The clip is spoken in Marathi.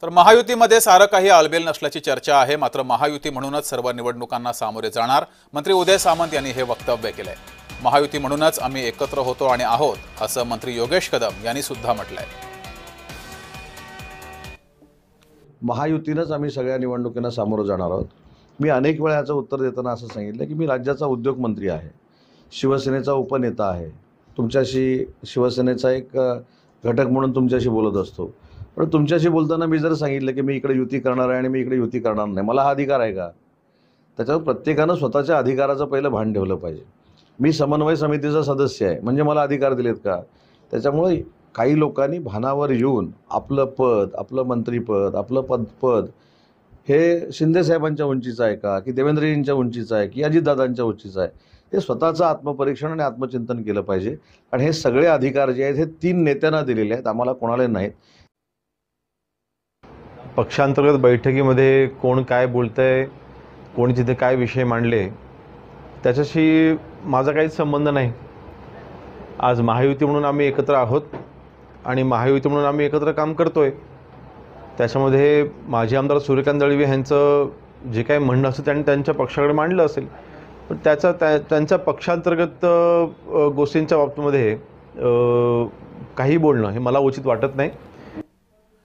तर महायुतीमध्ये सारं काही आलबेल नसल्याची चर्चा आहे। मात्र महायुती म्हणूनच सर्व निवडणुकांना सामोरे जाणार मंत्री उदय सामंत यांनी हे वक्तव्य केलंय। महायुती म्हणूनच आम्ही एकत्र होतो आणि आहोत असं मंत्री योगेश कदम यांनी सुद्धा म्हटलंय। महायुतीनेच आम्ही सगळ्या निवडणुकींना सामोरे जाणार आहोत। मी अनेक वेळा याचं उत्तर देताना असं सांगितलं की मी राज्याचा उद्योग मंत्री आहे, शिवसेनेचा उपनेता आहे, तुमच्याशी शिवसेनेचा एक घटक म्हणून तुमच्याशी बोलत असतो। पण तुमच्याशी बोलताना मी जर सांगितलं की मी इकडे युती करणार आहे आणि मी इकडे युती करणार नाही, मला हा अधिकार आहे का? त्याच्यावर प्रत्येकानं स्वतःच्या अधिकाराचं पहिलं भान ठेवलं पाहिजे। मी समन्वय समितीचा सदस्य आहे म्हणजे मला अधिकार दिलेत का? त्याच्यामुळे काही लोकांनी भानावर येऊन आपलं पद, आपलं मंत्रीपद, आपलं पद हे शिंदे साहेबांच्या उंचीचं आहे का की देवेंद्रजींच्या उंचीचं आहे की अजितदादांच्या उंचीचं आहे, हे स्वतःचं आत्मपरीक्षण आणि आत्मचिंतन केलं पाहिजे। आणि हे सगळे अधिकार जे आहेत हे 3 नेत्यांना दिलेले आहेत, आम्हाला कोणाला नाहीत। पक्षांतर्गत बैठकीमध्ये कोण काय बोलतंय, कोणी तिथे काय विषय मांडले, त्याच्याशी माझा काहीच संबंध नाही। आज महायुती म्हणून आम्ही एकत्र आहोत आणि महायुती म्हणून आम्ही एकत्र काम करतोय। त्याच्यामध्ये माजी आमदार सूर्यकांत दळवी यांचं जे काही म्हणणं असतं त्यांनी त्यांच्या पक्षाकडे मांडलं असेल, पण त्यांच्या पक्षांतर्गत गोष्टींच्या बाबतीमध्ये काही बोलणं हे मला उचित वाटत नाही।